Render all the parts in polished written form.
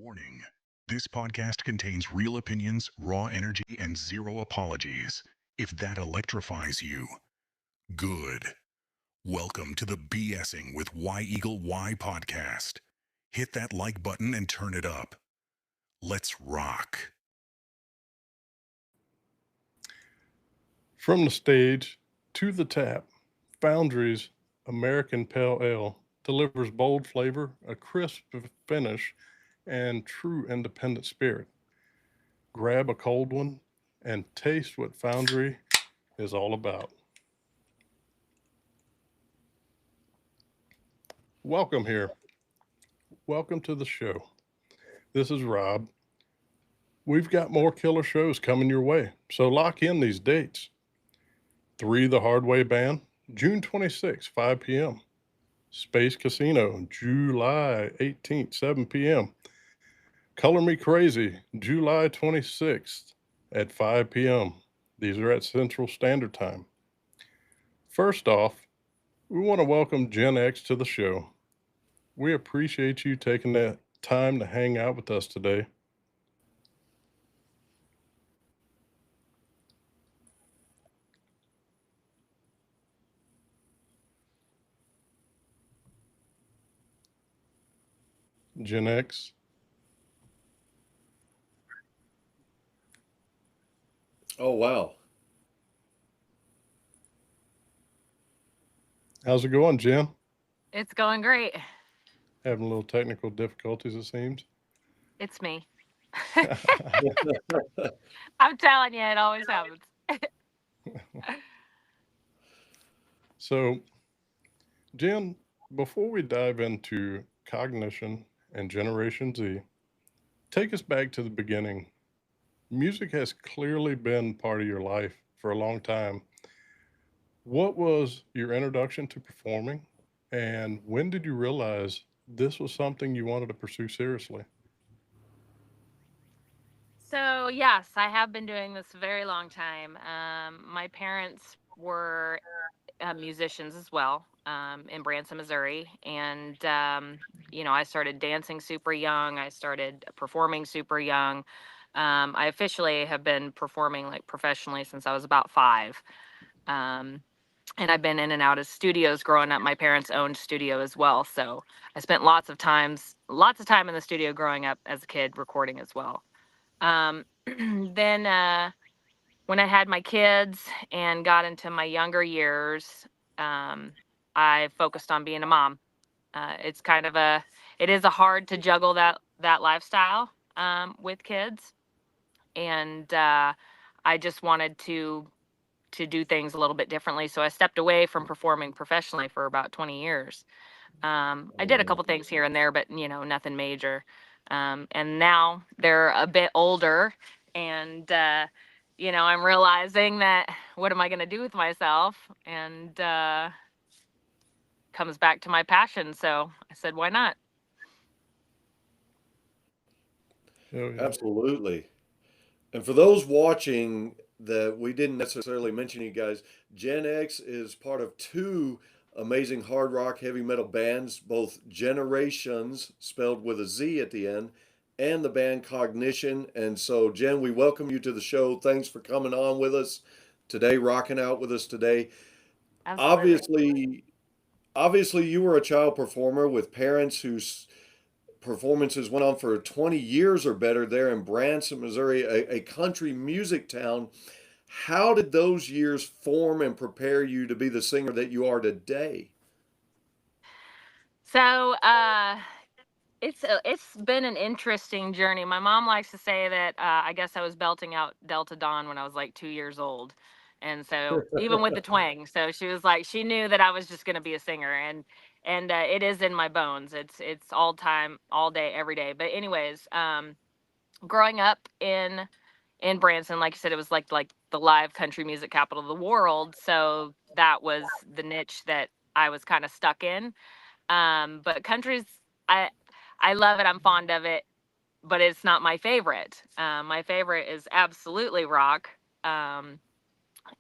Warning. This podcast contains real opinions, raw energy, and zero apologies. If that electrifies you, good. Welcome to the BSing with Y-Eagle-Y podcast. Hit that like button and turn it up. Let's rock. From the stage to the tap, Foundry's American Pale Ale delivers bold flavor, a crisp finish, and true independent spirit. Grab a cold one and taste what Foundry is all about. Welcome here. Welcome to the show. This is Rob. We've got more killer shows coming your way, so lock in these dates. 3 The Hard Way Band, June 26th, 5 p.m. Space Casino, July 18th, 7 p.m. Color Me Crazy, July 26th at 5 p.m. These are at Central Standard Time. First off, we want to welcome JenX to the show. We appreciate you taking that time to hang out with us today. JenX. Oh, wow. How's it going, Jen? It's going great. Having a little technical difficulties, it seems. It's me. I'm telling you, it always happens. So, Jen, before we dive into Cognition and Generation Z, take us back to the beginning. Music has clearly been part of your life for a long time. What was your introduction to performing, and when did you realize this was something you wanted to pursue seriously? So, yes, I have been doing this a very long time. My parents were musicians as well, in Branson, Missouri. And, I started dancing super young. I started performing super young. I officially have been performing like professionally since I was about 5. Um, and I've been in and out of studios growing up. My parents owned studio as well, so I spent lots of time in the studio growing up as a kid recording as well. Then when I had my kids and got into my younger years, um, I focused on being a mom. It is a hard to juggle that lifestyle with kids, and I just wanted to do things a little bit differently. So I stepped away from performing professionally for about 20 years. I did a couple things here and there, but nothing major. And now they're a bit older, and I'm realizing that what am I going to do with myself? And comes back to my passion. So I said, why not? Oh, yeah. Absolutely. And for those watching that we didn't necessarily mention you guys, Gen X is part of 2 amazing hard rock heavy metal bands, both Generations, spelled with a Z at the end, and the band Cognition. And so, Jen, we welcome you to the show. Thanks for coming on with us today, rocking out with us today. Absolutely. Obviously, you were a child performer with parents whose performances went on for 20 years or better there in Branson, Missouri, a country music town. How did those years form and prepare you to be the singer that you are today? So it's been an interesting journey. My mom likes to say that I guess I was belting out Delta Dawn when I was like 2 years old. And so even with the twang, so she was like, she knew that I was just going to be a singer, and it is in my bones. It's all time, all day, every day. But anyways, growing up in Branson, like you said, it was like the live country music capital of the world. So that was the niche that I was kind of stuck in. But country's, I I love it. I'm fond of it, but it's not my favorite. My favorite is absolutely rock. Um,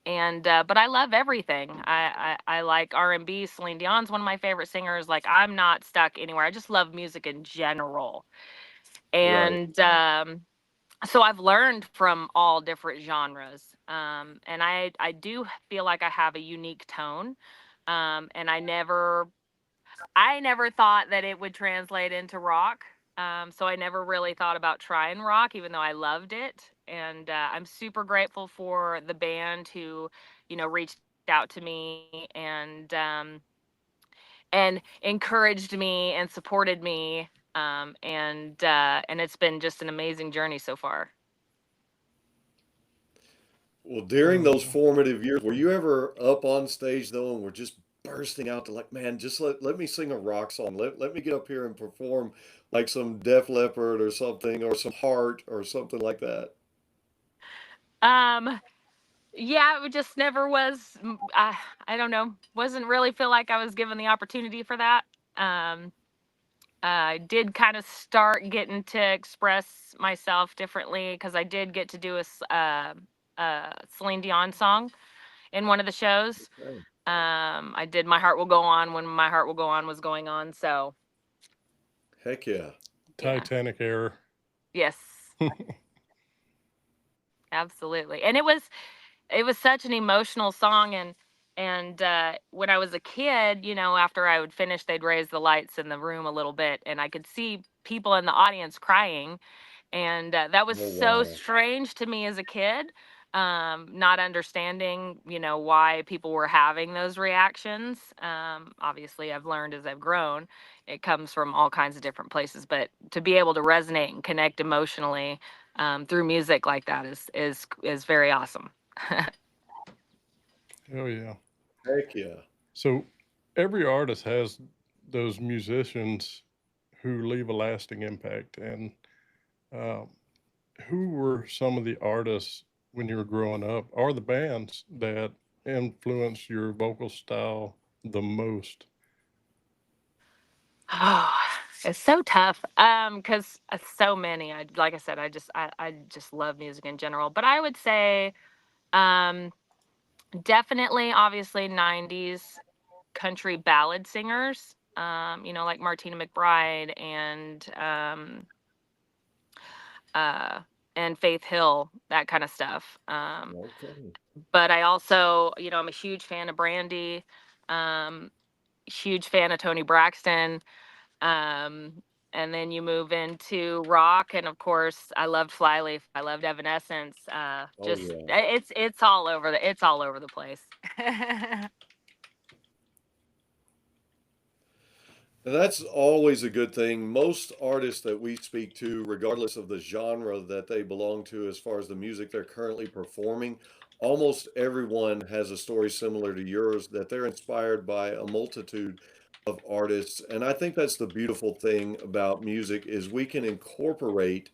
and but I love everything. I like R&B. Celine Dion's one of my favorite singers. Like, I'm not stuck anywhere. I just love music in general. And so I've learned from all different genres. And I do feel like I have a unique tone. And I never thought that it would translate into rock. So I never really thought about trying rock, even though I loved it. And I'm super grateful for the band who, reached out to me and encouraged me and supported me. And it's been just an amazing journey so far. Well, during those formative years, were you ever up on stage though and were just bursting out to like, man, just let me sing a rock song. Let me get up here and perform like some Def Leppard or something or some Heart or something like that? Um, yeah, it just never was. I don't know. Wasn't really feel like I was given the opportunity for that. Um, I did kind of start getting to express myself differently because I did get to do a Celine Dion song in one of the shows. Okay. I did "My Heart Will Go On" when "My Heart Will Go On" was going on. So Heck yeah. yeah, Titanic era. yes, absolutely. And it was such an emotional song. And when I was a kid, after I would finish, they'd raise the lights in the room a little bit, and I could see people in the audience crying. And that was Oh so wow. strange to me as a kid, not understanding why people were having those reactions. Obviously I've learned as I've grown, it comes from all kinds of different places, but to be able to resonate and connect emotionally through music like that is very awesome. Oh yeah. Heck yeah. So every artist has those musicians who leave a lasting impact. And um, who were some of the artists when you were growing up, or the bands that influenced your vocal style the most? Oh, it's so tough. Because so many. Like I said, I just love music in general. But I would say, um, definitely, obviously, '90s country ballad singers. Like Martina McBride uh, and Faith Hill, that kind of stuff. Okay. But I also, I'm a huge fan of Brandy. Um, Huge fan of Tony Braxton. Um, and then you move into rock, and of course, I loved Flyleaf. I loved Evanescence. Oh Just yeah. it's all over the place. And that's always a good thing. Most artists that we speak to, regardless of the genre that they belong to, as far as the music they're currently performing, almost everyone has a story similar to yours that they're inspired by a multitude of artists. And I think that's the beautiful thing about music is we can incorporate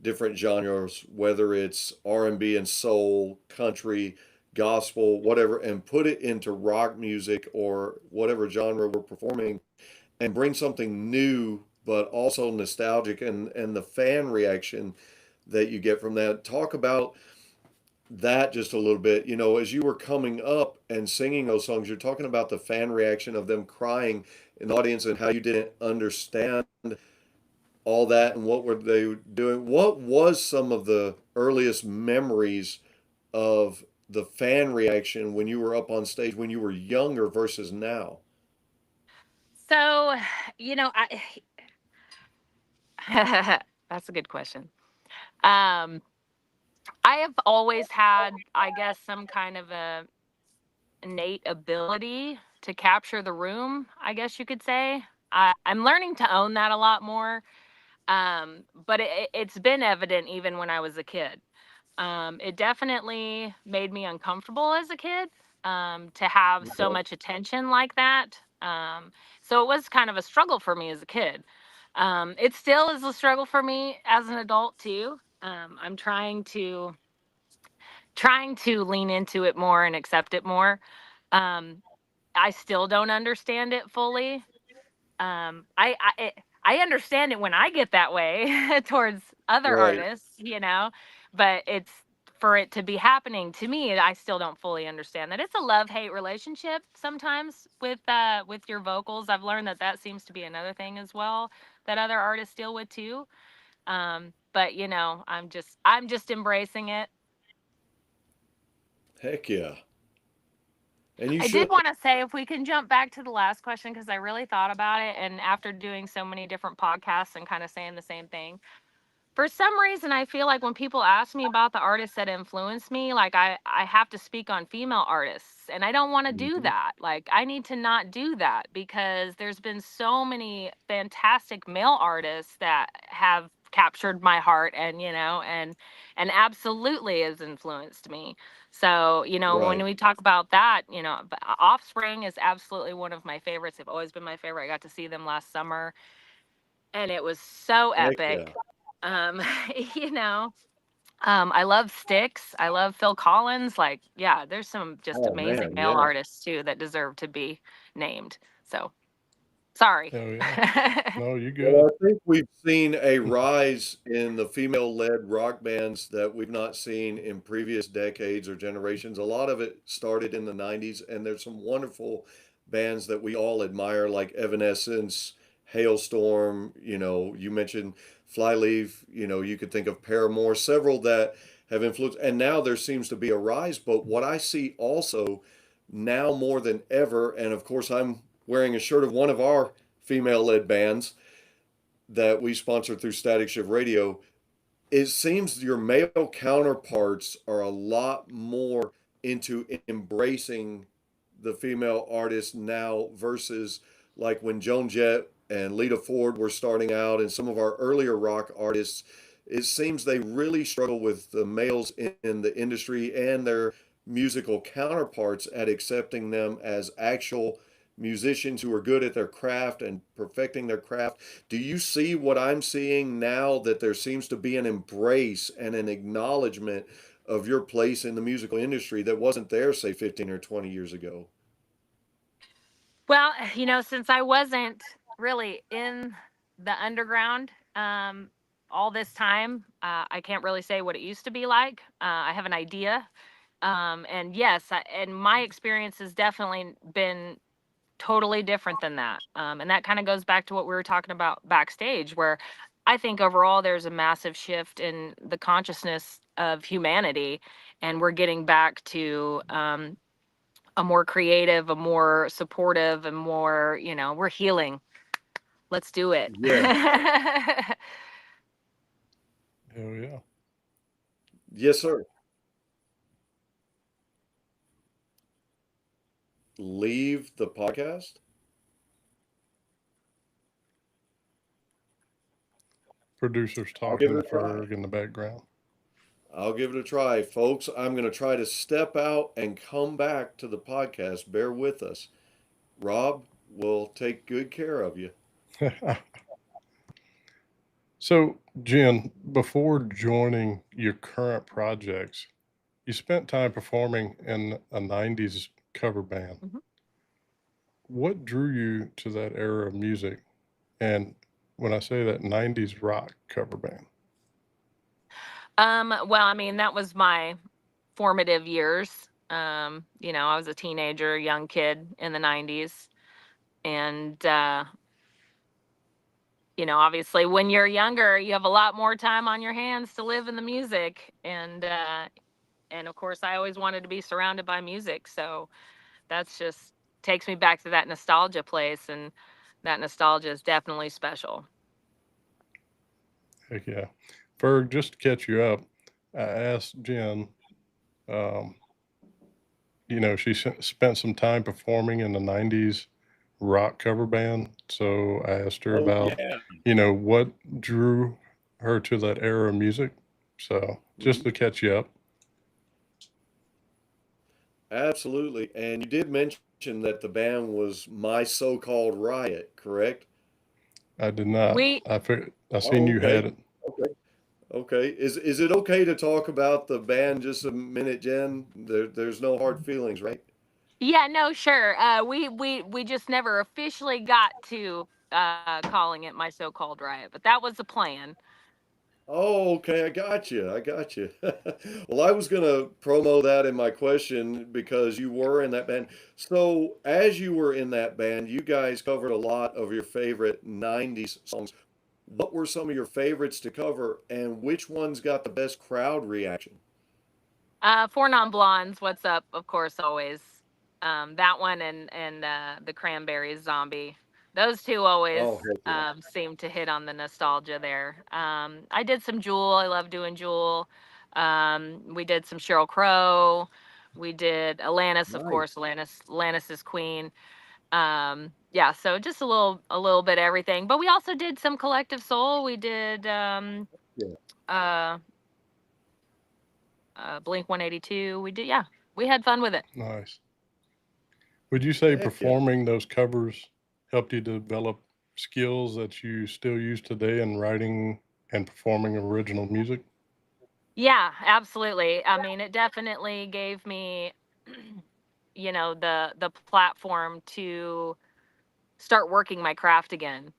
different genres, whether it's R&B and soul, country, gospel, whatever, and put it into rock music or whatever genre we're performing and bring something new but also nostalgic and the fan reaction that you get from that. Talk about that just a little bit. As you were coming up and singing those songs, you're talking about the fan reaction of them crying in the audience and how you didn't understand all that and what were they doing. What was some of the earliest memories of the fan reaction when you were up on stage when you were younger versus now? So, I that's a good question. Um, I have always had, I guess, some kind of a innate ability to capture the room, I guess you could say. I'm learning to own that a lot more. But it's been evident even when I was a kid. It definitely made me uncomfortable as a kid, to have so Okay. much attention like that. So it was kind of a struggle for me as a kid. It still is a struggle for me as an adult too. I'm trying to lean into it more and accept it more. Um, I still don't understand it fully. I understand it when I get that way towards other Right. artists, but it's for it to be happening to me, I still don't fully understand that. It's a love-hate relationship sometimes with your vocals. I've learned that seems to be another thing as well that other artists deal with too. But you know, I'm just embracing it. Heck yeah. And you I should. did want to say, if we can jump back to the last question, because I really thought about it, and after doing so many different podcasts and kind of saying the same thing, for some reason I feel like when people ask me about the artists that influenced me, like I have to speak on female artists, and I don't want to do Mhm. that. Like, I need to not do that, because there's been so many fantastic male artists that have captured my heart, and and absolutely has influenced me. So, when Right. we talk about that, Offspring is absolutely one of my favorites. They've always been my favorite. I got to see them last summer, and it was so Heck yeah. epic. Um, you know, I love Styx. I love Phil Collins. Like, yeah, there's some just Oh amazing man, male yeah. artists too that deserve to be named. So, sorry. Oh yeah. No, you Well, good. I think we've seen a rise in the female-led rock bands that we've not seen in previous decades or generations. A lot of it started in the 90s, and there's some wonderful bands that we all admire, like Evanescence, Hailstorm, you mentioned Flyleaf, you could think of Paramore, several that have influenced, and now there seems to be a rise. But what I see also now more than ever, and of course, I'm wearing a shirt of one of our female-led bands that we sponsor through Static Shift Radio, it seems your male counterparts are a lot more into embracing the female artists now versus like when Joan Jett and Lita Ford were starting out and some of our earlier rock artists. It seems they really struggle with the males in the industry and their musical counterparts at accepting them as actual musicians who are good at their craft and perfecting their craft. Do you see what I'm seeing now, that there seems to be an embrace and an acknowledgement of your place in the musical industry that wasn't there, say, 15 or 20 years ago? Well, since I wasn't really in the underground all this time, I can't really say what it used to be like. I have an idea. And yes, and my experience has definitely been totally different than that. And that kind of goes back to what we were talking about backstage, where I think overall there's a massive shift in the consciousness of humanity, and we're getting back to a more creative, a more supportive, and more, we're healing. Let's do it. Yeah. Hell yeah. Yes, sir. Leave the podcast. Producers I'll give talking it to a try. Ferg in the background. I'll give it a try, folks. I'm going to try to step out and come back to the podcast. Bear with us. Rob will take good care of you. So, Jen, before joining your current projects, you spent time performing in a 90s cover band. Mhm. What drew you to that era of music? And when I say that, 90s rock cover band. Well, I mean, that was my formative years. I was a teenager, young kid in the 90s. And, obviously when you're younger, you have a lot more time on your hands to live in the music. And of course, I always wanted to be surrounded by music. So that's just takes me back to that nostalgia place. And that nostalgia is definitely special. Heck yeah. Ferg, just to catch you up, I asked Jen, um, she spent some time performing in the 90s rock cover band. So I asked her Oh, about, yeah. what drew her to that era of music. So just Mhm. to catch you up. Absolutely. And you did mention that the band was My So-Called Riot, correct? I did not. We I seen Oh, you had okay. it. Okay. Okay. Is it okay to talk about the band just a minute, Jen? There's no hard feelings, right? Yeah, no, sure. We just never officially got to calling it My So-Called Riot, but that was the plan. Oh, okay. I got you. I got you. Well, I was going to promo that in my question because you were in that band. So, as you were in that band, you guys covered a lot of your favorite 90s songs. what were some of your favorites to cover, and which ones got the best crowd reaction? Four Non-Blondes, What's Up, of course, always. That one and the Cranberries, Zombie. Those two always Oh, heck yeah. seem to hit on the nostalgia there. I did some Jewel. I love doing Jewel. We did some Sheryl Crow. We did Alanis, of Nice. course. Alanis is Queen. Yeah, so just a little bit of everything. But we also did some Collective Soul. We did Yeah. uh, Blink 182. We did, yeah. We had fun with it. Nice. Would you say Heck yeah. performing those covers helped you develop skills that you still use today in writing and performing original music? Yeah, absolutely. I mean, it definitely gave me, the platform to start working my craft again,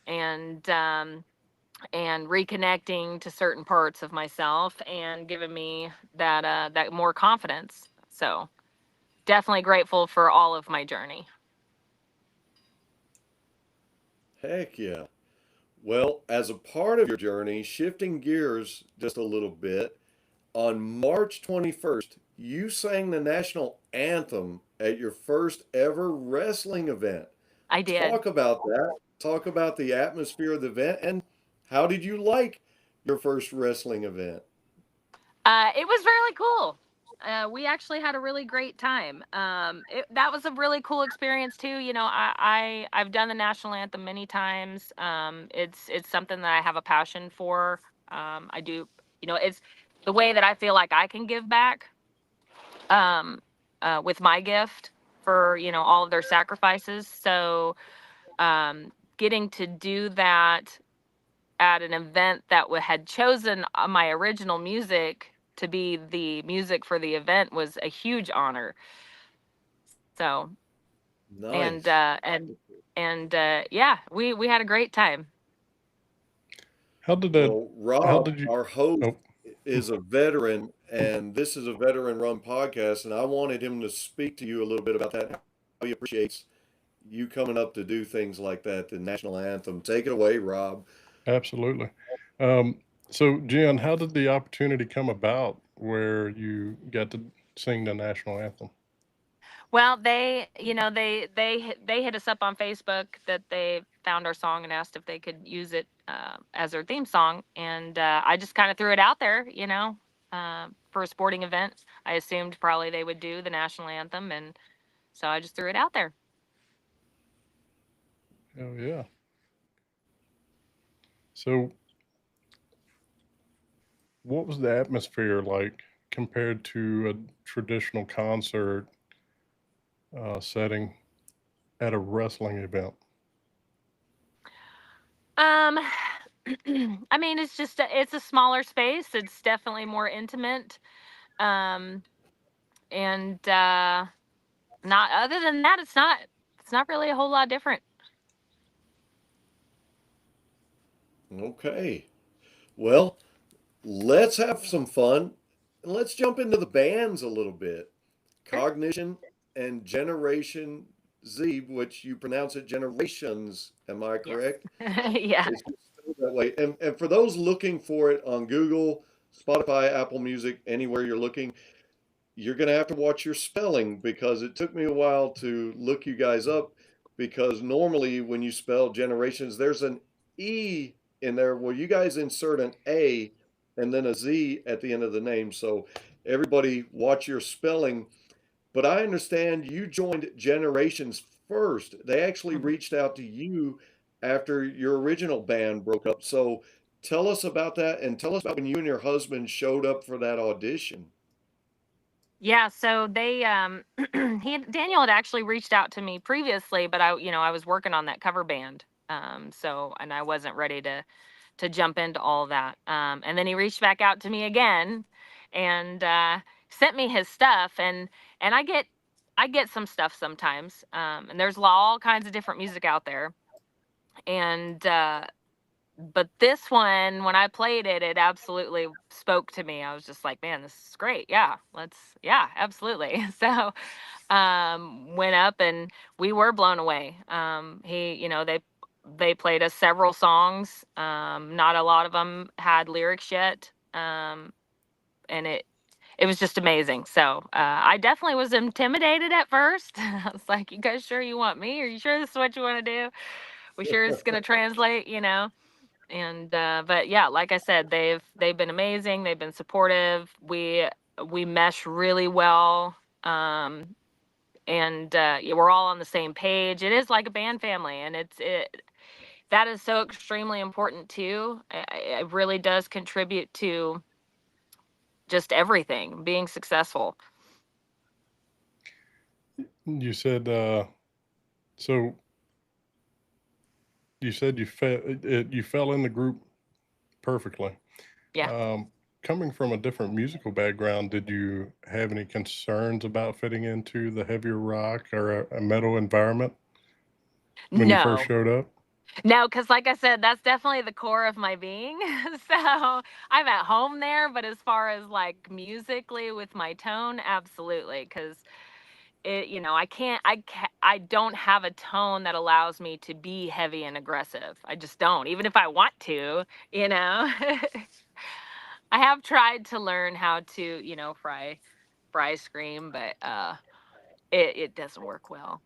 and reconnecting to certain parts of myself, and giving me that more confidence. So definitely grateful for all of my journey. Heck yeah. Well, as a part of your journey, shifting gears just a little bit, on March 21st, you sang the national anthem at your first ever wrestling event. I did. Talk about that. Talk about the atmosphere of the event, and how did you like your first wrestling event? It was really cool. We actually had a really great time. That was a really cool experience too. I've done the national anthem many times. It's something that I have a passion for. I do, it's the way that I feel like I can give back, with my gift for all of their sacrifices. So getting to do that at an event that had chosen my original music to be the music for the event was a huge honor. So, and Nice. uh and yeah, we had a great time. How did that, Well, how Rob, did you, our host, oh, is a veteran, and this is a veteran run podcast, and I wanted him to speak to you a little bit about that, how he appreciates you coming up to do things like that, the national anthem. Take it away, Rob. absolutely. Um, so, Jen, how did the opportunity come about where you got to sing the national anthem? Well, they hit us up on Facebook that they found our song and asked if they could use it as their theme song, and I just kind of threw it out there, for a sporting event. I assumed probably they would do the national anthem, and so I just threw it out there. Oh, yeah. So, what was the atmosphere like compared to a traditional concert setting at a wrestling event? Um, I mean, it's a smaller space. It's definitely more intimate. Um, and not other than that, it's not really a whole lot different. Okay. Well, let's have some fun, and let's jump into the bands a little bit. Sure. Cognition and Generation Z, which you pronounce it generations. Am I Yes. correct? Yeah. It's just spelled that way. And for those looking for it on Google, Spotify, Apple Music, anywhere you're looking, you're going to have to watch your spelling, because it took me a while to look you guys up, because normally when you spell generations, there's an E in there. Well, you guys insert an A and then a Z at the end of the name. So everybody watch your spelling. But I understand you joined Generations first. They actually Mhm. reached out to you after your original band broke up. So tell us about that, and tell us about when you and your husband showed up for that audition. Yeah, so they Daniel had actually reached out to me previously, but I was working on that cover band. So, and I wasn't ready to jump into all that. And then he reached back out to me again, and sent me his stuff, and I get some stuff sometimes. And there's all kinds of different music out there. And but this one, when I played it, it absolutely spoke to me. I was just like, man, this is great. Yeah, absolutely. So went up, and we were blown away. They they played us several songs. Not a lot of them had lyrics yet. And it was just amazing. So I definitely was intimidated at first. I was like, you guys sure you want me? Are you sure this is what you want to do? We sure it's going to translate, And but yeah, like I said, they've been amazing. They've been supportive. We mesh really well. And yeah, we're all on the same page. It is like a band family, and that is so extremely important too. It really does contribute to just everything being successful. You said so. You said you fell in the group perfectly. Yeah. Coming from a different musical background, did you have any concerns about fitting into the heavier rock or a metal environment when you first No. showed up? No, because like I said, that's definitely the core of my being. So I'm at home there, but as far as like musically with my tone, absolutely. Because I don't have a tone that allows me to be heavy and aggressive. I just don't, even if I want to, you know. I have tried to learn how to, fry scream, but it doesn't work well.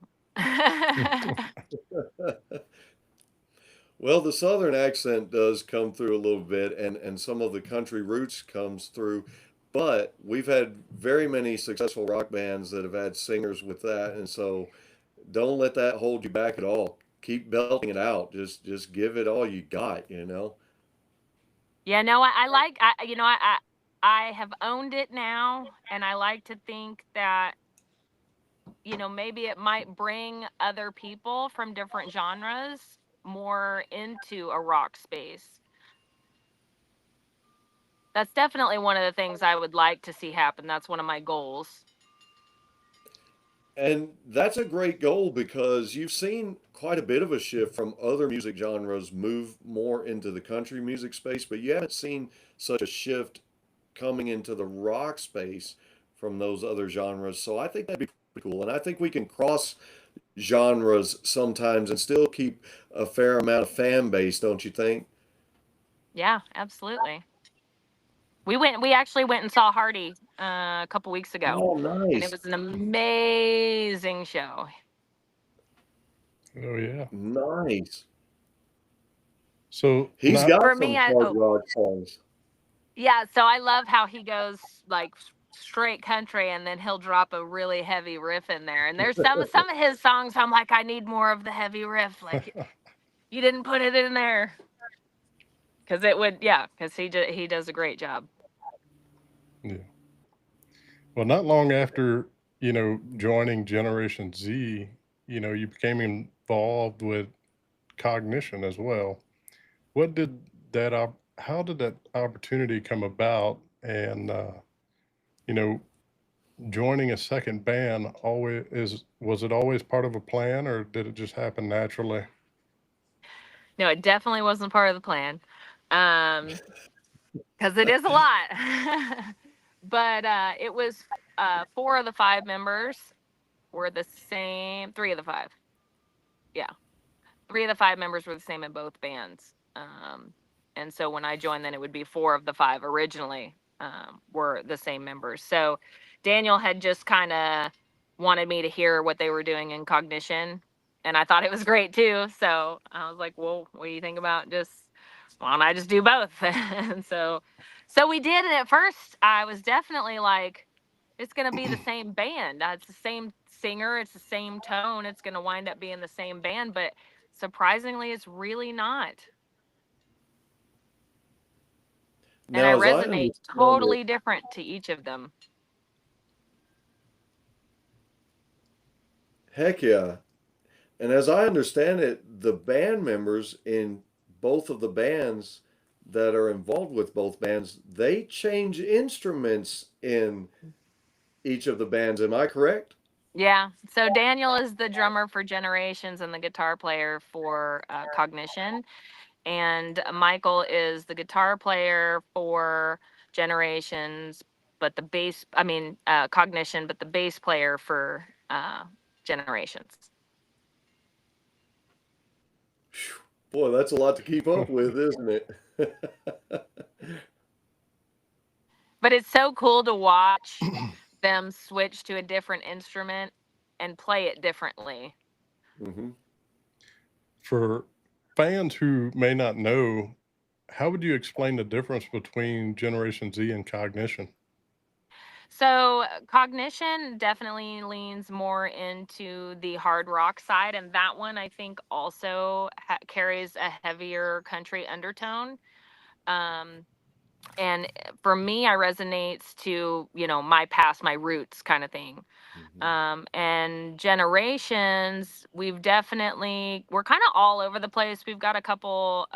Well, the Southern accent does come through a little bit, and some of the country roots comes through, but we've had very many successful rock bands that have had singers with that, and so don't let that hold you back at all. Keep belting it out. Just give it all you got. Yeah, no, I like I have owned it now, and I like to think that maybe it might bring other people from different genres more into a rock space. That's definitely one of the things I would like to see happen. That's one of my goals. And that's a great goal because you've seen quite a bit of a shift from other music genres move more into the country music space, but you haven't seen such a shift coming into the rock space from those other genres. So I think that'd be pretty cool. And I think we can cross genres sometimes and still keep a fair amount of fan base, don't you think? Yeah, absolutely. We actually went and saw Hardy a couple weeks ago, Oh, and it nice. was an amazing show. Oh yeah. Nice. So He's not got For me, some hard oh rock songs. yeah, so I love how he goes like straight country, and then he'll drop a really heavy riff in there. And there's some of his songs I'm like, I need more of the heavy riff. Like you didn't put it in there, because it would, yeah, because he does a great job. yeah. Well, not long after joining Generation Z, you became involved with Cognition as well. What did how did that opportunity come about? And you know, joining a second band was it always part of a plan, or did it just happen naturally? No, it definitely wasn't part of the plan, because it is a lot. But it was 4 of the 5 members were the same. 3 of the 5, yeah. 3 of the 5 members were the same in both bands. And so when I joined, then it would be 4 of the 5 originally were the same members. So Daniel had just kind of wanted me to hear what they were doing in Cognition, and I thought it was great too. So I was like, "Well, what do you think about why don't I just do both?" And so we did. And at first, I was definitely like, "It's gonna be the same band. It's the same singer. It's the same tone. It's gonna wind up being the same band." But surprisingly, it's really not. And I Now, as I resonate understand it, totally different to each of them. heck yeah. And as I understand it, the band members in both of the bands that are involved with both bands, they change instruments in each of the bands. Am I correct? Yeah. So Daniel is the drummer for Generations and the guitar player for Cognition. And Michael is the guitar player for Generations, but Cognition, but the bass player for Generations. Boy, that's a lot to keep up with, isn't it? But it's so cool to watch them switch to a different instrument and play it differently. hmm For fans who may not know, how would you explain the difference between Generation Z and Cognition? So Cognition definitely leans more into the hard rock side, and that one I think also carries a heavier country undertone. Um, and for me, I resonates to my past, my roots kind of thing. hmm And generations, we're kind of all over the place. We've got a couple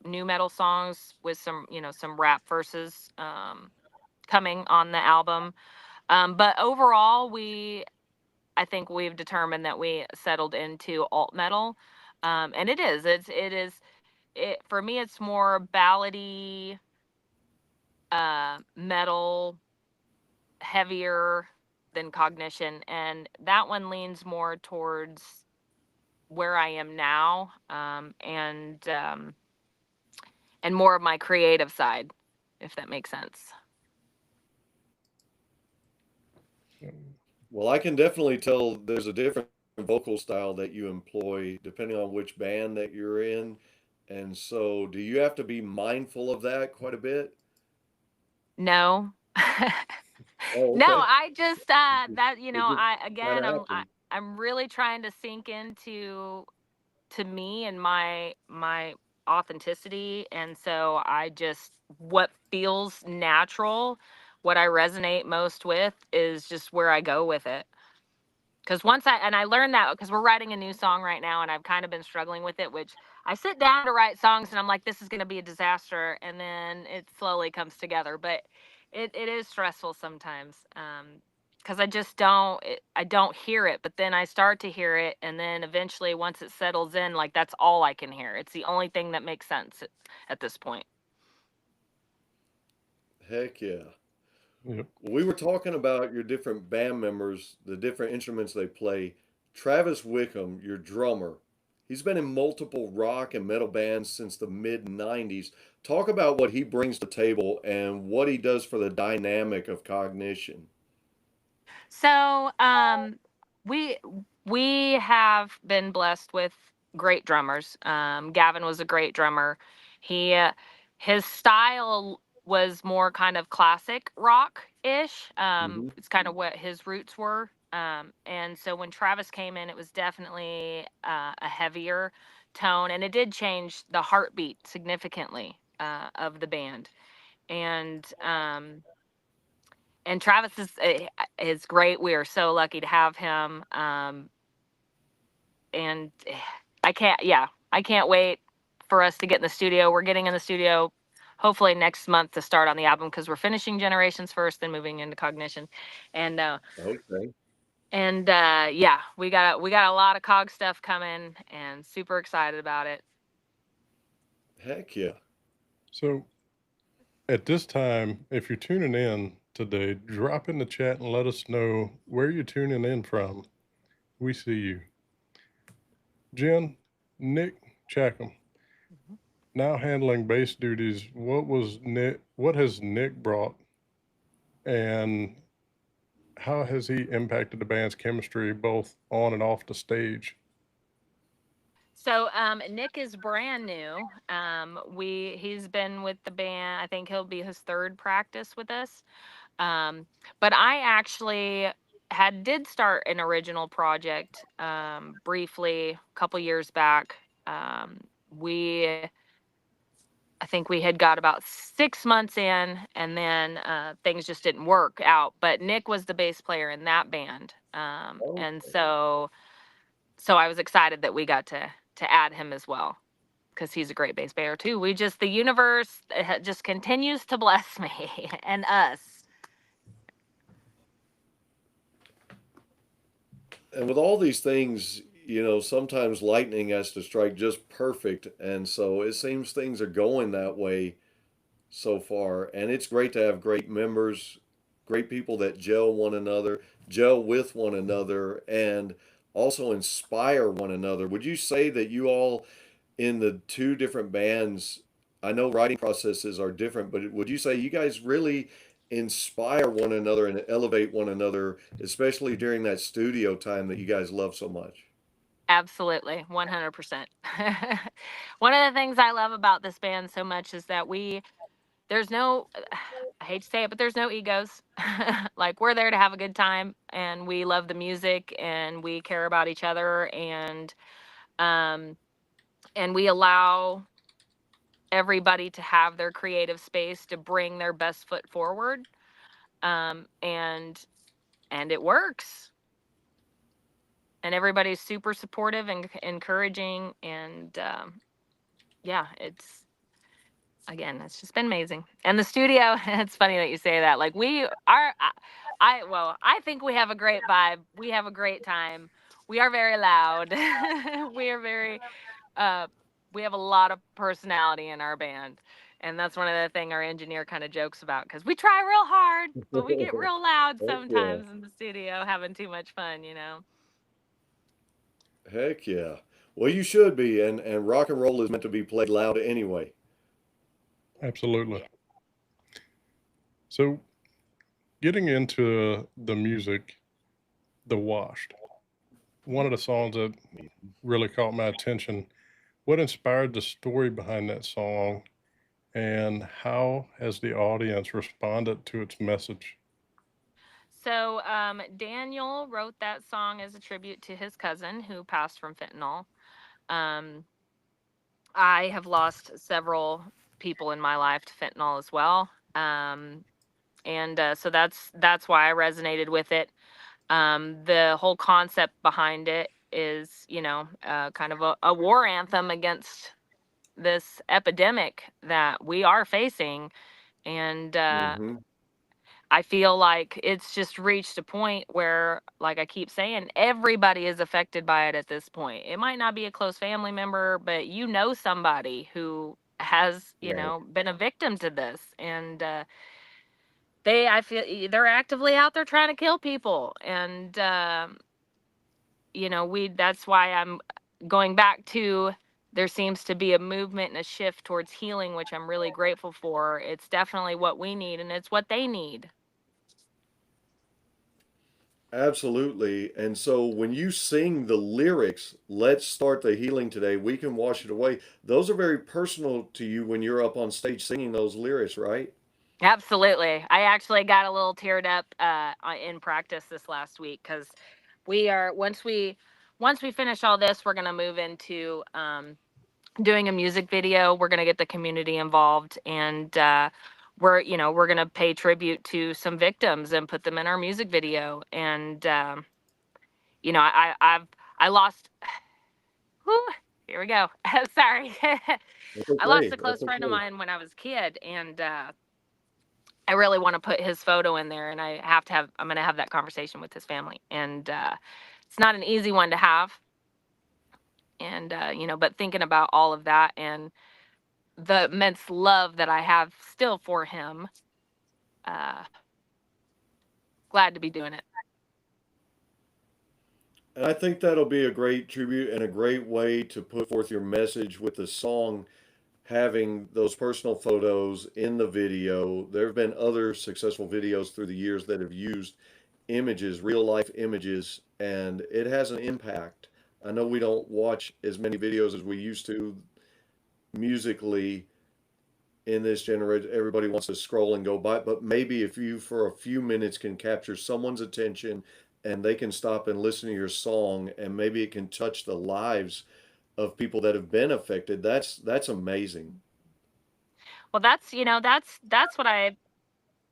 new metal songs with some rap verses coming on the album. But overall, I think we've determined that we settled into alt metal. And it for me, it's more ballady, metal, heavier than Cognition. And that one leans more towards where I am now, and more of my creative side, if that makes sense. Well, I can definitely tell there's a different vocal style that you employ depending on which band that you're in. And so, do you have to be mindful of that quite a bit? No. Oh, No, okay. I just that It just I kind again of happened. I'm really trying to sink into to me and my authenticity, and so I just what feels natural, what I resonate most with is just where I go with it. Because I learned that because we're writing a new song right now, and I've kind of been struggling with it, which I sit down to write songs and I'm like, this is going to be a disaster, and then it slowly comes together. But it is stressful sometimes, because I don't hear it, but then I start to hear it, and then eventually once it settles in, like that's all I can hear. It's the only thing that makes sense at this point. Heck yeah. Yep. We were talking about your different band members, the different instruments they play. Travis Wickham, your drummer, he's been in multiple rock and metal bands since the mid 90s. Talk about what he brings to the table and what he does for the dynamic of Cognition. So, we we have been blessed with great drummers. Gavin was a great drummer. He his style was more kind of classic rock ish. hmm It's kind of what his roots were. And so when Travis came in, it was definitely a heavier tone, and it did change the heartbeat significantly of the band. And Travis is great. We are so lucky to have him. And I can't wait for us to get in the studio. We're getting in the studio hopefully next month to start on the album because we're finishing Generations first, then moving into Cognition. And Okay. yeah, we got a lot of cog stuff coming, and super excited about it. Heck yeah. So at this time, if you're tuning in today, drop in the chat and let us know where you're tuning in from. We see you. Jen, Nick Chackham, Mhm. now handling bass duties. What has Nick brought, and how has he impacted the band's chemistry both on and off the stage? So Nick is brand new. He's been with the band. I think he'll be his third practice with us. But I actually did start an original project briefly a couple years back. We I think we had got about 6 months in, and then things just didn't work out. But Nick was the bass player in that band, and Okay. so I was excited that we got to add him as well because he's a great bass player too. The universe just continues to bless me and us. And with all these things, sometimes lightning has to strike just perfect. And so it seems things are going that way so far. And it's great to have great members, great people that gel with one another, and also inspire one another. Would you say that you all in the two different bands? I know writing processes are different, but would you say you guys really inspire one another and elevate one another, especially during that studio time that you guys love so much? Absolutely, 100%. One of the things I love about this band so much is that there's no, I hate to say it, but there's no egos. Like, we're there to have a good time, and we love the music, and we care about each other, um, and we allow everybody to have their creative space to bring their best foot forward. Um, and and it works. And everybody's super supportive and encouraging, and yeah, it's just been amazing. And the studio, it's funny that you say that. Like, we are, well, I think we have a great vibe. We have a great time. We are very loud. We are very, uh, we have a lot of personality in our band. And that's one of the thing our engineer kind of jokes about, because we try real hard, but we get real loud Heck yeah. sometimes in the studio, having too much fun, you know? Heck yeah. Well, you should be, and rock and roll is meant to be played loud anyway. Absolutely. So, getting into the music, The Washed, one of the songs that really caught my attention. What inspired the story behind that song, and how has the audience responded to its message? So Daniel wrote that song as a tribute to his cousin who passed from fentanyl. Um, I have lost several people in my life to fentanyl as well, and so that's why I resonated with it. The whole concept behind it is, kind of a war anthem against this epidemic that we are facing, and Hmm. I feel like it's just reached a point where, like I keep saying, everybody is affected by it at this point. It might not be a close family member, but you know somebody who has, Right. been a victim to this, and I feel they're actively out there trying to kill people, and that's why I'm going back to. There seems to be a movement and a shift towards healing, which I'm really grateful for. It's definitely what we need, and it's what they need. Absolutely. And so when you sing the lyrics, let's start the healing today, we can wash it away. Those are very personal to you when you're up on stage singing those lyrics, right? Absolutely. I actually got a little teared up in practice this last week, because we are once we finish all this, we're gonna move into doing a music video. We're gonna get the community involved, and we're gonna pay tribute to some victims and put them in our music video. And I lost. Whew, here we go. Sorry. That's I lost okay. a close That's friend of okay. mine when I was a kid, and I really want to put his photo in there, and I'm going to have that conversation with his family. And it's not an easy one to have. And, but thinking about all of that and the immense love that I have still for him, uh, glad to be doing it. And I think that'll be a great tribute and a great way to put forth your message with the song having those personal photos in the video. There have been other successful videos through the years that have used images, real life images, and it has an impact. I know we don't watch as many videos as we used to musically in this generation. Everybody wants to scroll and go by, but maybe if you for a few minutes can capture someone's attention and they can stop and listen to your song, and maybe it can touch the lives of people that have been affected, that's amazing. Well, that's what I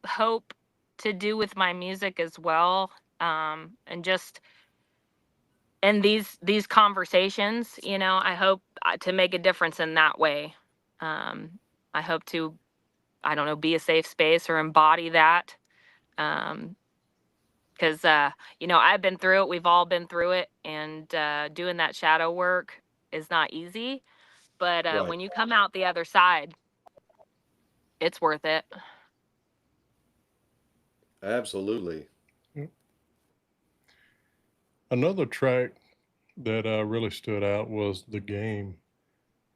hope to do with my music as well. And just in these conversations, I hope to make a difference in that way. um I hope to, I don't know, be a safe space or embody that, um because I've been through it, we've all been through it, and doing that shadow work is not easy, but Right. when you come out the other side, it's worth it. Absolutely. Mm. Another track that really stood out was The Game.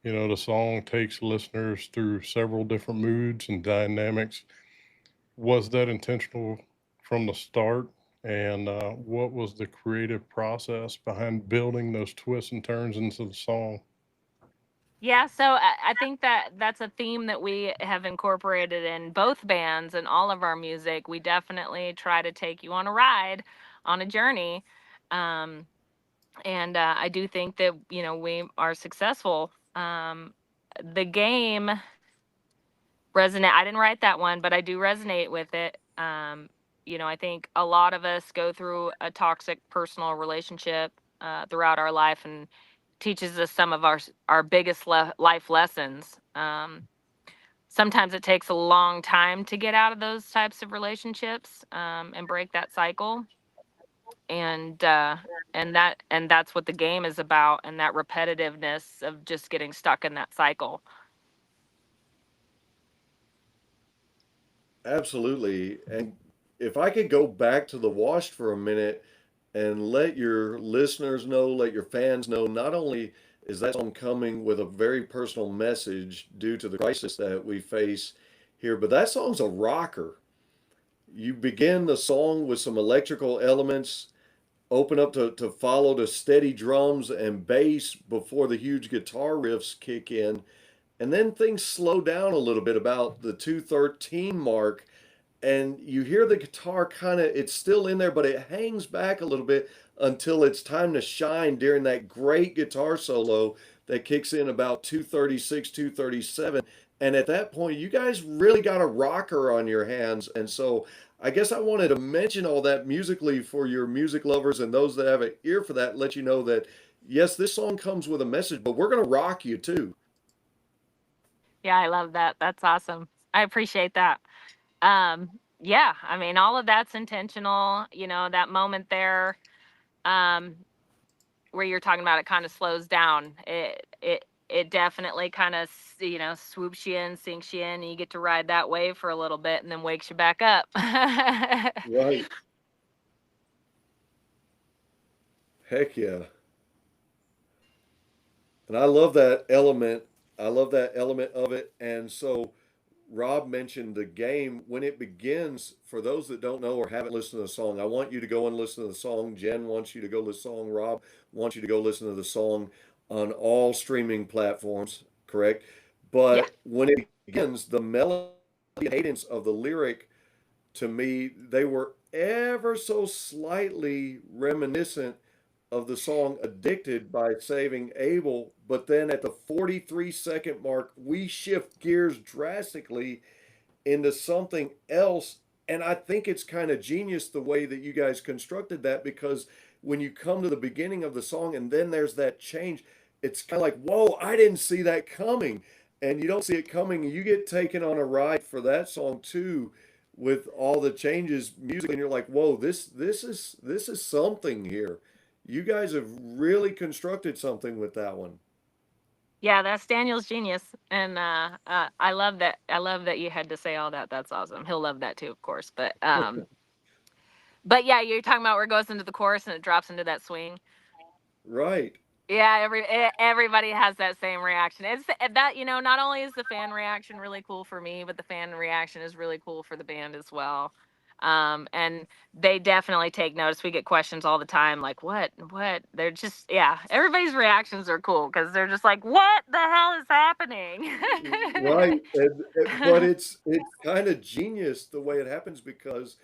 The song takes listeners through several different moods and dynamics. Was that intentional from the start? And what was the creative process behind building those twists and turns into the song? Yeah, so I think that that's a theme that we have incorporated in both bands and all of our music. We definitely try to take you on a ride, on a journey. Um, and I do think that, we are successful. The game resonate. I didn't write that one, but I do resonate with it. I think a lot of us go through a toxic personal relationship throughout our life, and teaches us some of our biggest life lessons. Sometimes it takes a long time to get out of those types of relationships, and break that cycle. And that's what the game is about, and that repetitiveness of just getting stuck in that cycle. Absolutely. And if I could go back to the Washed for a minute and let your listeners know, let your fans know, not only is that song coming with a very personal message due to the crisis that we face here, but that song's a rocker. You begin the song with some electrical elements, open up to follow the steady drums and bass before the huge guitar riffs kick in. And then things slow down a little bit about the 213 mark, and you hear the guitar kind of, it's still in there, but it hangs back a little bit until it's time to shine during that great guitar solo that kicks in about 236, 237. And at that point, you guys really got a rocker on your hands. And so I guess I wanted to mention all that musically for your music lovers and those that have an ear for that, let you know that yes, this song comes with a message, but we're going to rock you too. Yeah, I love that. That's awesome. I appreciate that. Yeah, I mean, all of that's intentional. That moment there, um, where you're talking about, it kind of slows down. It definitely kind of, swoops you in, sinks you in, and you get to ride that wave for a little bit, and then wakes you back up. Right. Heck yeah. And I love that element. I love that element of it. And so Rob mentioned the game. When it begins, for those that don't know or haven't listened to the song, I want you to go and listen to the song. Jen wants you to go listen to the song. Rob wants you to go listen to the song on all streaming platforms, correct? Yeah. But when it begins, the melody cadence of the lyric, to me, they were ever so slightly reminiscent of the song Addicted by Saving Abel. But then at the 43-second mark, we shift gears drastically into something else. And I think it's kind of genius the way that you guys constructed that, because when you come to the beginning of the song and then there's that change, it's kind of like, whoa, I didn't see that coming. And you don't see it coming. You get taken on a ride for that song too, with all the changes musically, and you're like, whoa, this is something here. You guys have really constructed something with that one. Yeah, that's Daniel's genius, and I love that. I love that you had to say all that. That's awesome. He'll love that too, of course. But yeah, you're talking about where it goes into the chorus and it drops into that swing. Right. Yeah, everybody has that same reaction. It's that, not only is the fan reaction really cool for me, but the fan reaction is really cool for the band as well. And they definitely take notice. We get questions all the time, like, what? They're just, yeah, everybody's reactions are cool because they're just like, what the hell is happening? Right. But it's kind of genius the way it happens, because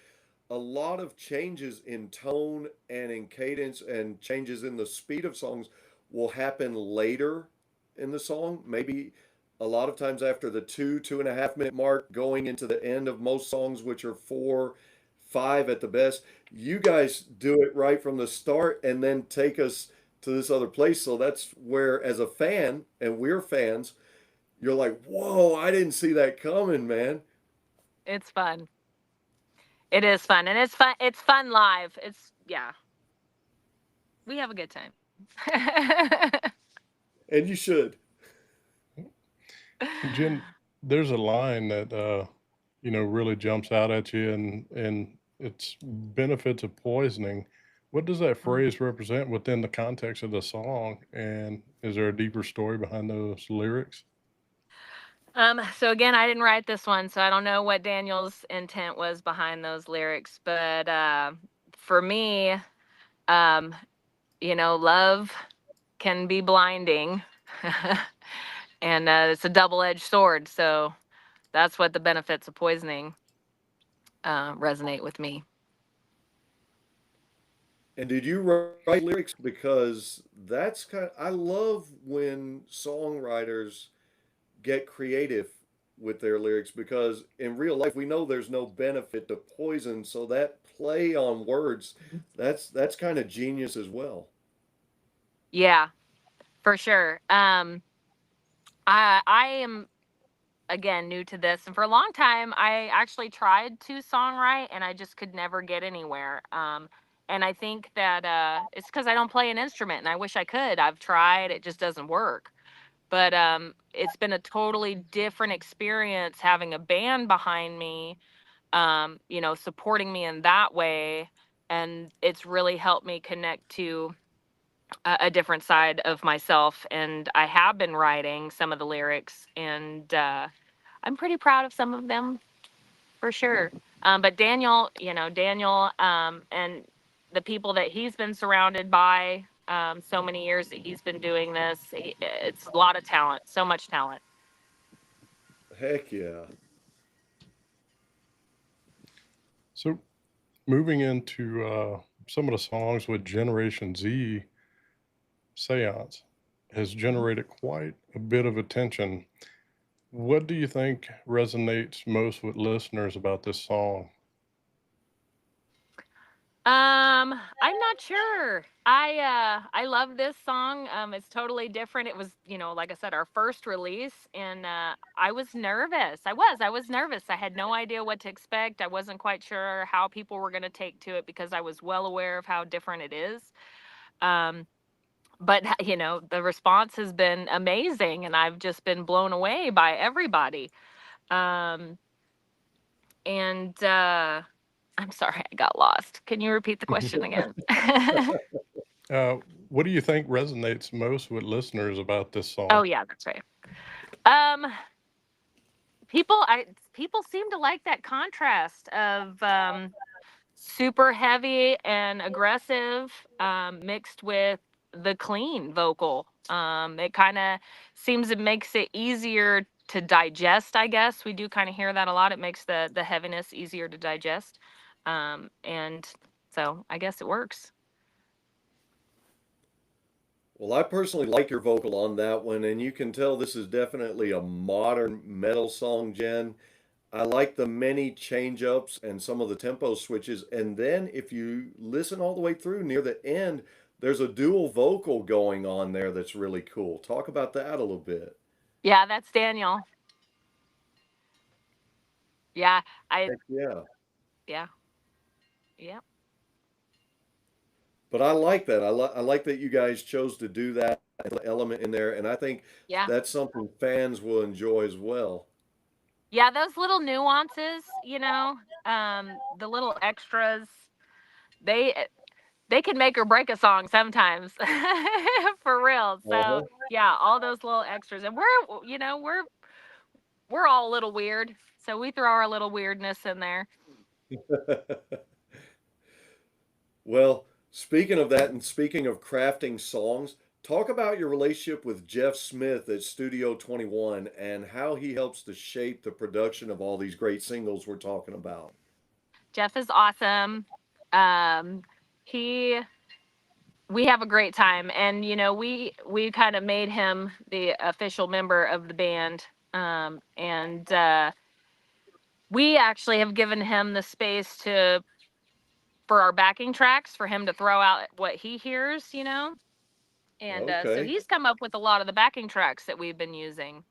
a lot of changes in tone and in cadence and changes in the speed of songs will happen later in the song. Maybe a lot of times after the 2.5 minute mark, going into the end of most songs, which are 4, 5 at the best. You guys do it right from the start and then take us to this other place. So that's where, as a fan, and we're fans, you're like, whoa, I didn't see that coming, man. It's fun. It is fun, and it's fun. It's fun live. Yeah, we have a good time. And you should. Jen, there's a line that really jumps out at you, and it's benefits of poisoning. What does that phrase represent within the context of the song? And is there a deeper story behind those lyrics? So again, I didn't write this one, so I don't know what Daniel's intent was behind those lyrics. But for me, um, love can be blinding, and it's a double-edged sword. So that's what the benefits of poisoning resonate with me. And did you write lyrics? Because that's I love when songwriters get creative with their lyrics, because in real life we know there's no benefit to poison, so that play on words, that's kind of genius as well. Yeah, for sure. I am again new to this, and for a long time I actually tried to songwrite and I just could never get anywhere. And I think that it's because I don't play an instrument, and I wish I could. I've tried, it just doesn't work. But it's been a totally different experience having a band behind me, supporting me in that way. And it's really helped me connect to a different side of myself. And I have been writing some of the lyrics, and I'm pretty proud of some of them for sure. But Daniel, and the people that he's been surrounded by, so many years that he's been doing this, it's a lot of talent, so much talent. Heck yeah. So, moving into some of the songs with Generation Z, Seance has generated quite a bit of attention. What do you think resonates most with listeners about this song? I'm not sure. I love this song. It's totally different. It was, like I said, our first release, and I was nervous. I was nervous. I had no idea what to expect. I wasn't quite sure how people were going to take to it because I was well aware of how different it is. Um, but the response has been amazing, and I've just been blown away by everybody. Um, and I'm sorry, I got lost. Can you repeat the question again? What do you think resonates most with listeners about this Oh song? yeah, that's right. Um, people seem to like that contrast of super heavy and aggressive, mixed with the clean vocal. It kind of seems it makes it easier to digest. I guess we do kind of hear that a lot. It makes the heaviness easier to digest, and so I guess it works. Well, I personally like your vocal on that one, and you can tell this is definitely a modern metal song, Jen. I like the many change ups and some of the tempo switches. And then if you listen all the way through near the end, there's a dual vocal going on there that's really cool. Talk about that a little bit. Yeah, that's Daniel. Yeah, I Heck yeah. yeah yeah But I like that. I like that you guys chose to do that element in there. And I think yeah that's something fans will enjoy as well. yeah. Those little nuances, the little extras, they they can make or break a song sometimes. For real. So Uh-huh. yeah, all those little extras, and we're all a little weird, so we throw our little weirdness in there. Well, speaking of that and speaking of crafting songs, talk about your relationship with Jeff Smith at Studio 21 and how he helps to shape the production of all these great singles we're talking about. Jeff is awesome. um he we have a great time, and we kind of made him the official member of the band. And we actually have given him the space to for our backing tracks for him to throw out what he hears, and so Okay. he's come up with a lot of the backing tracks that we've been using.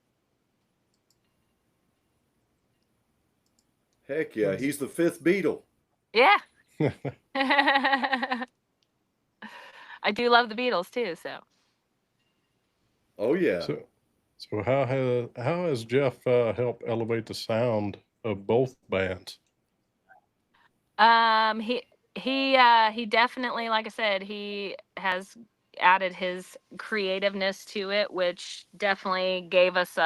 Heck yeah. He's the fifth Beatle. Yeah. I do love the Beatles too, so Oh, yeah. So, so how has Jeff helped elevate the sound of both bands? he he definitely, like I said, he has added his creativeness to it, which definitely gave us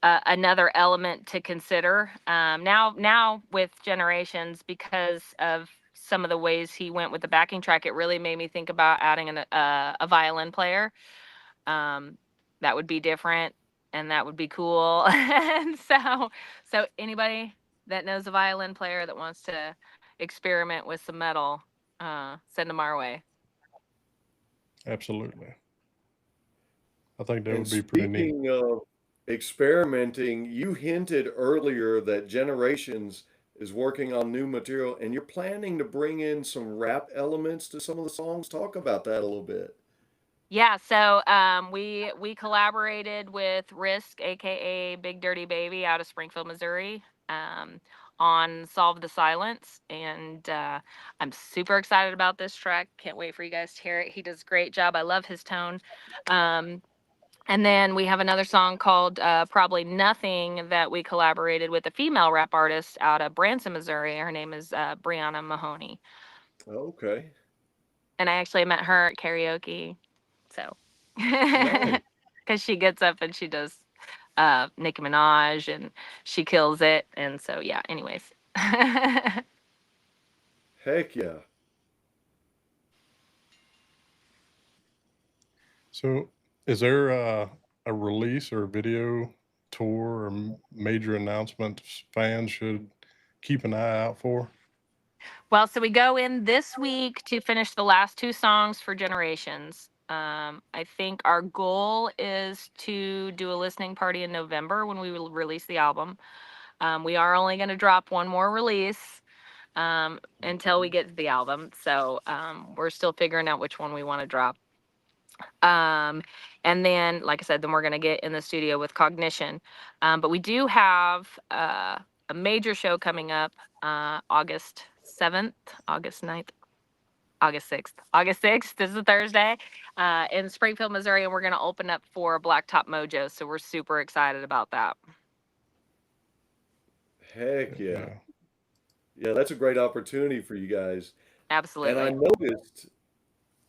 another element to consider. Now with Generations, because of some of the ways he went with the backing track, it really made me think about adding a violin player. That would be different, and that would be cool. And so anybody that knows a violin player that wants to experiment with some metal, send them our way. Absolutely. I think that And would be pretty neat. speaking of experimenting, you hinted earlier that Generations is working on new material and you're planning to bring in some rap elements to some of the songs. Talk about that a little bit. Yeah, so we collaborated with Risk, aka Big Dirty Baby, out of Springfield, Missouri, on "Solve the Silence," and I'm super excited about this track. Can't wait for you guys to hear it. He does a great job. I love his tone. And then we have another song called "Probably Nothing" that we collaborated with a female rap artist out of Branson, Missouri. Her name is Brianna Mahoney, Okay. and I actually met her at karaoke. So, Nice. because she gets up and she does Nicki Minaj and she kills it. And so, yeah, anyways. Heck yeah. So, is there a release or a video tour or major announcement fans should keep an eye out for? Well, so we go in this week to finish the last two songs for Generations. I think our goal is to do a listening party in November when we will release the album. We are only going to drop one more release until we get to the album. So we're still figuring out which one we want to drop. And then, like I said, then we're going to get in the studio with Cognition. But we do have a major show coming up August 7th, August 9th, August 6th. August 6th, this is a Thursday, in Springfield, Missouri, and we're going to open up for Blacktop Mojo. So we're super excited about that. Heck yeah. Yeah. Yeah, that's a great opportunity for you guys. And Absolutely.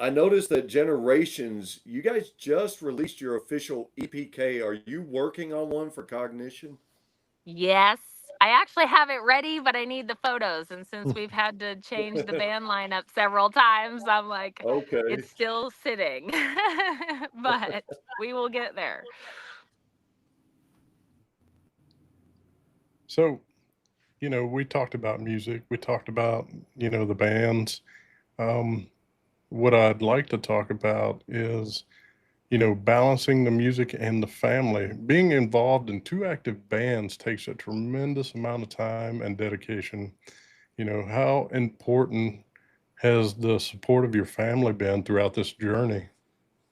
I noticed that Generations, you guys just released your official EPK. Are you working on one for Cognition? Yes. I actually have it ready, but I need the photos. And since we've had to change the band lineup several times, I'm like, Okay. it's still sitting. But we will get there. So, we talked about music. We talked about, the bands. What I'd like to talk about is, balancing the music and the family. Being involved in two active bands takes a tremendous amount of time and dedication. How important has the support of your family been throughout this journey?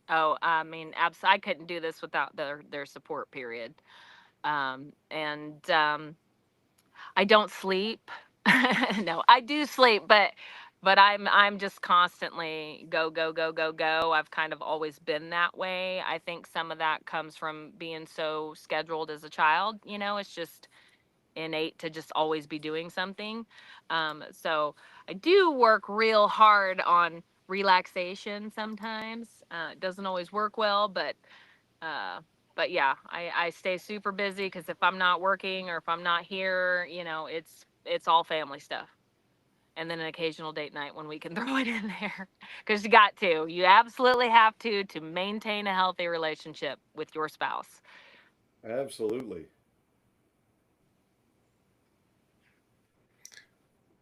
Oh, I mean, I couldn't do this without their support, period. And I don't sleep. No, I do sleep, but I'm just constantly go go go go go. I've kind of always been that way. I think some of that comes from being so scheduled as a child. It's just innate to just always be doing something. So I do work real hard on relaxation sometimes. It doesn't always work well, uh, but yeah, I stay super busy because if I'm not working or if I'm not here, it's all family stuff. And then an occasional date night when we can throw it in there, because you absolutely have to maintain a healthy relationship with your spouse. Absolutely.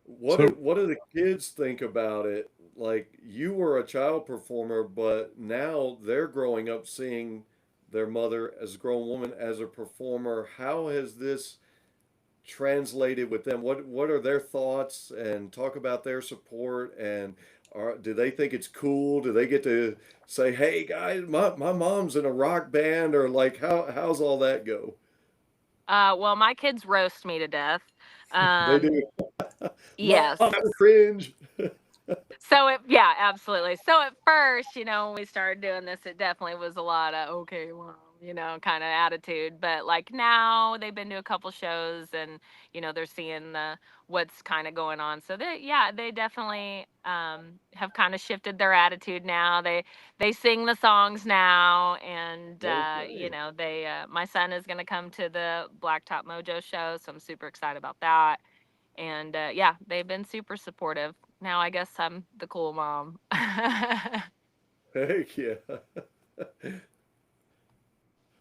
So, What do the kids think about it? Like you were a child performer, but now they're growing up seeing their mother as a grown woman as a performer. How has this translated with them? What are their thoughts and talk about their support and do they think it's cool? Do they get to say, "Hey guys, my mom's in a rock band," or like how's all that go? Well, my kids roast me to death. They Um, do. Mom, yes. that was cringe. Yeah, absolutely. So at first, when we started doing this, it definitely was a lot of, okay, well, kind of attitude. But like now they've been to a couple shows and, they're seeing what's kind of going on. So they definitely have kind of shifted their attitude now. They sing the songs now. And, Okay. my son is going to come to the Blacktop Mojo show. So I'm super excited about that. And they've been super supportive. Now I guess I'm the cool mom. Heck yeah.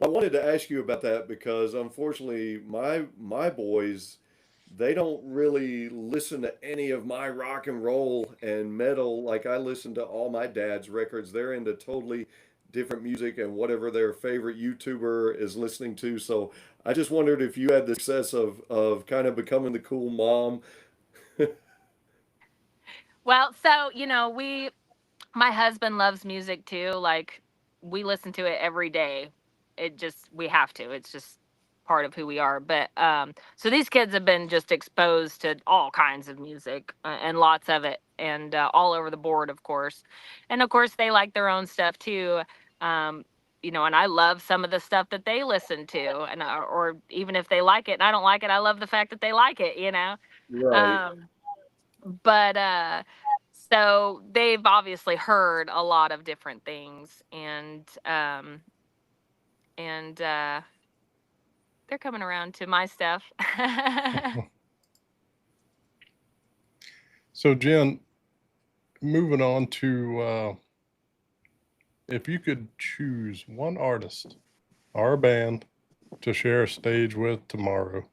I wanted to ask you about that because unfortunately my boys, they don't really listen to any of my rock and roll and metal like I listen to all my dad's records. They're into totally different music and whatever their favorite YouTuber is listening to. So I just wondered if you had the success of kind of becoming the cool mom. Well, so my husband loves music too. Like we listen to it every day. We have to. It's just part of who we are. But so these kids have been just exposed to all kinds of music and lots of it, and all over the board, of course. And of course, they like their own stuff too. Um, and I love some of the stuff that they listen to, and or even if they like it and I don't like it, I love the fact that they like it. Right. Um, but so they've obviously heard a lot of different things, and they're coming around to my stuff. So, Jen, moving on to if you could choose one artist or a band to share a stage with tomorrow,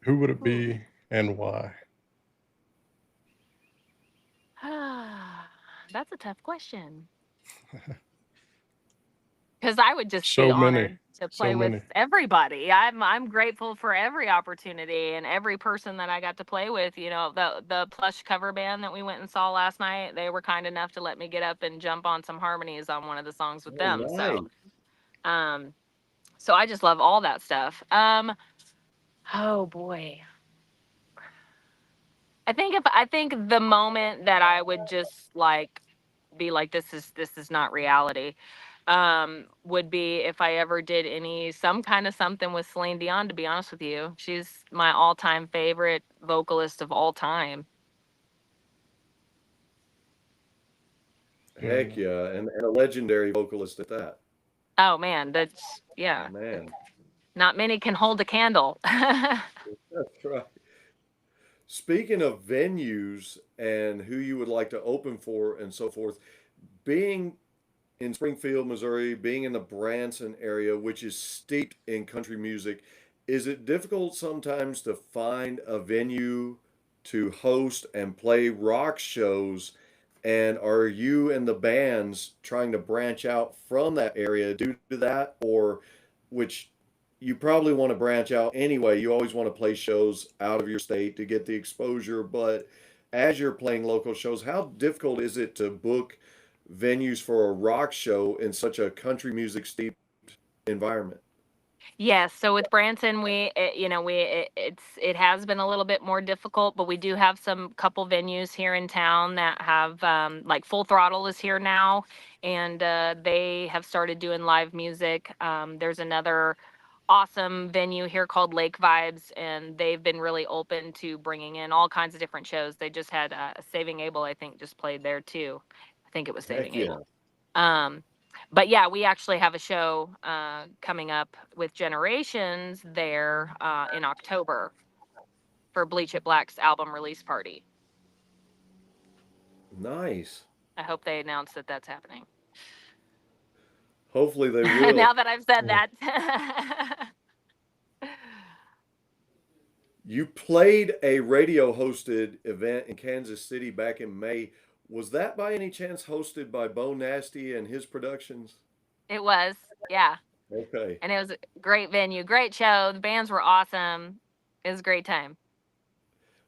who would it be and why? That's a tough question. Because I would just be So many, honored to so play with many. everybody. I'm grateful for every opportunity and every person that I got to play with. The Plush cover band that we went and saw last night, they were kind enough to let me get up and jump on some harmonies on one of the songs with Oh, them. nice. Um, so I just love all that stuff. Oh boy. I think the moment that I would just like be like, this is not reality, would be if I ever did some kind of something with Celine Dion, to be honest with you. She's my all-time favorite vocalist of all time. Yeah. Heck yeah. And a legendary vocalist at that. Oh man, that's yeah. Man. Not many can hold a candle. That's right. Speaking of venues and who you would like to open for and so forth, being in Springfield, Missouri, being in the Branson area, which is steeped in country music, is it difficult sometimes to find a venue to host and play rock shows? And are you and the bands trying to branch out from that area due to that? Or which you probably want to branch out anyway. You always want to play shows out of your state to get the exposure. But as you're playing local shows, how difficult is it to book venues for a rock show in such a country music steeped environment? Yes, so with Branson, it has been a little bit more difficult, but we do have some couple venues here in town that have like Full Throttle is here now, and they have started doing live music. There's another awesome venue here called Lake Vibes, and they've been really open to bringing in all kinds of different shows. They just had Saving Abel, I think, just played there too. I think it was Heck Saving yeah. Abel. Um, but yeah, we actually have a show coming up with Generations there in October for Bleach It Black's album release party. Nice. I hope they announce that that's happening. Hopefully they will. Now that I've said Yeah. that. You played a radio hosted event in Kansas City back in May. Was that by any chance hosted by Bo Nasty and his productions? It was, yeah. Okay. And it was a great venue, great show. The bands were awesome. It was a great time.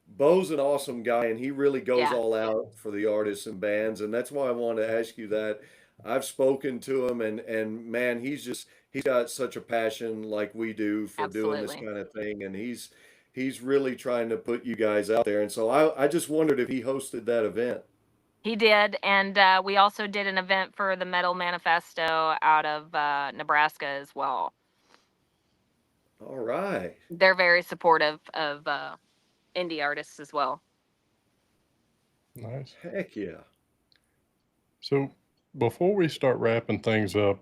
Bo's an awesome guy and he really goes Yeah, all out for the artists and bands. And that's why I wanted to ask you that. I've spoken to him and man, he's got such a passion like we do for doing this absolutely. kind of thing. And he's really trying to put you guys out there. And so I just wondered if he hosted that event. He did, and we also did an event for the Metal Manifesto out of Nebraska as well. All right. They're very supportive of indie artists as well. Nice. Heck yeah. So before we start wrapping things up,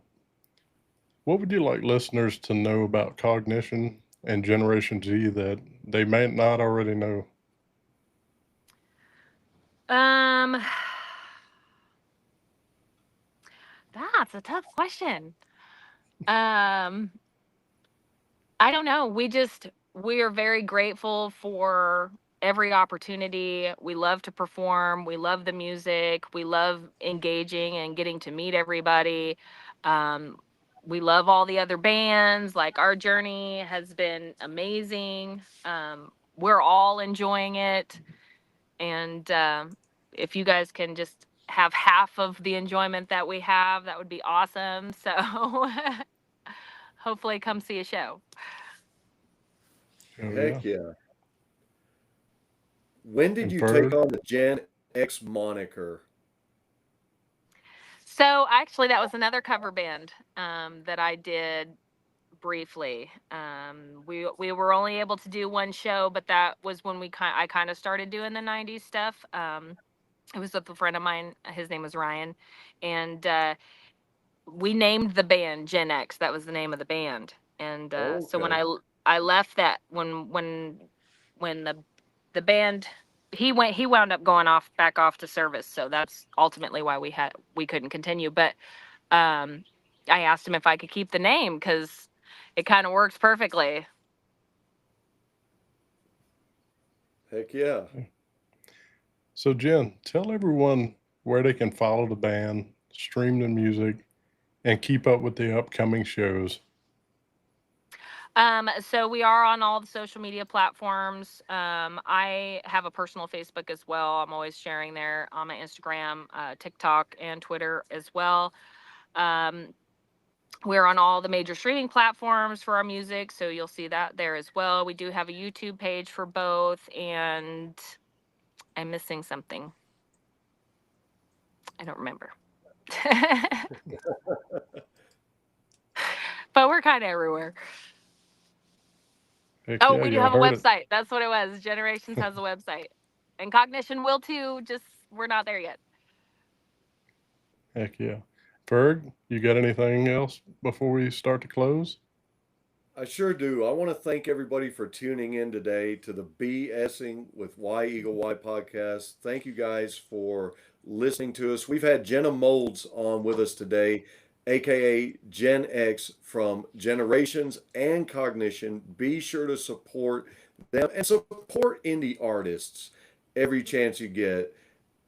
what would you like listeners to know about Cognition and Generation Z that they may not already know? That's a tough question. I don't know. We are very grateful for every opportunity. We love to perform. We love the music. We love engaging and getting to meet everybody. We love all the other bands. Like, our journey has been amazing. We're all enjoying it. And if you guys can just have half of the enjoyment that we have, that would be awesome. So hopefully come see a show. Oh, Heck yeah. When did And you take Ferg? on the Gen X moniker? So actually, that was another cover band that I did briefly. We were only able to do one show, but that was when I kind of started doing the '90s stuff. It was with a friend of mine. His name was Ryan, and we named the band Gen X. That was the name of the band. And so when Okay. I left that, when the band, he wound up going back off to service. So that's ultimately why we couldn't continue. But I asked him if I could keep the name because it kind of works perfectly. Heck yeah. So, Jen, tell everyone where they can follow the band, stream the music, and keep up with the upcoming shows. So we are on all the social media platforms. I have a personal Facebook as well. I'm always sharing there on my Instagram, TikTok, and Twitter as well. We're on all the major streaming platforms for our music, so you'll see that there as well. We do have a YouTube page for both, and I'm missing something. I don't remember. But we're kind of everywhere. Heck Oh, yeah, we do y'all have a heard it. website. That's what it was. Generations has a website. And Cognition will too, just we're not there yet. Heck yeah. Ferg, you got anything else before we start to close? I sure do. I want to thank everybody for tuning in today to the BSing with Y-Eagle-Y podcast. Thank you guys for listening to us. We've had Jenna Molds on with us today, aka Gen X from Generations and Cognition. Be sure to support them and support indie artists every chance you get.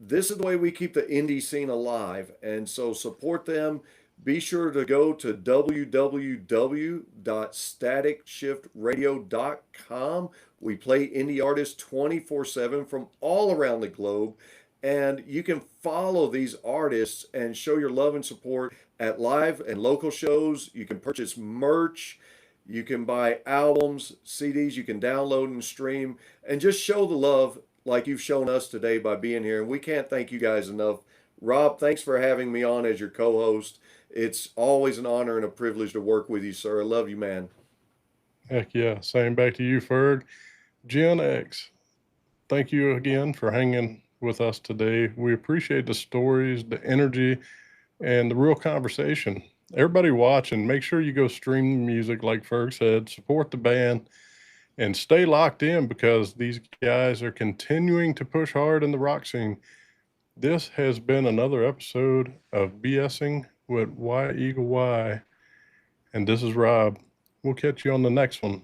This is the way we keep the indie scene alive, and so support them. Be sure to go to www.staticshiftradio.com. We play indie artists 24/7 from all around the globe, and you can follow these artists and show your love and support at live and local shows. You can purchase merch, you can buy albums, CDs, you can download and stream, and just show the love like you've shown us today by being here. And we can't thank you guys enough. Rob, thanks for having me on as your co-host. It's always an honor and a privilege to work with you, sir. I love you, man. Heck yeah. Same back to you, Ferg. Gen X, thank you again for hanging with us today. We appreciate the stories, the energy, and the real conversation. Everybody watching, make sure you go stream the music, like Ferg said, support the band, and stay locked in because these guys are continuing to push hard in the rock scene. This has been another episode of BSing with Y-Eagle-Y, and this is Rob. We'll catch you on the next one.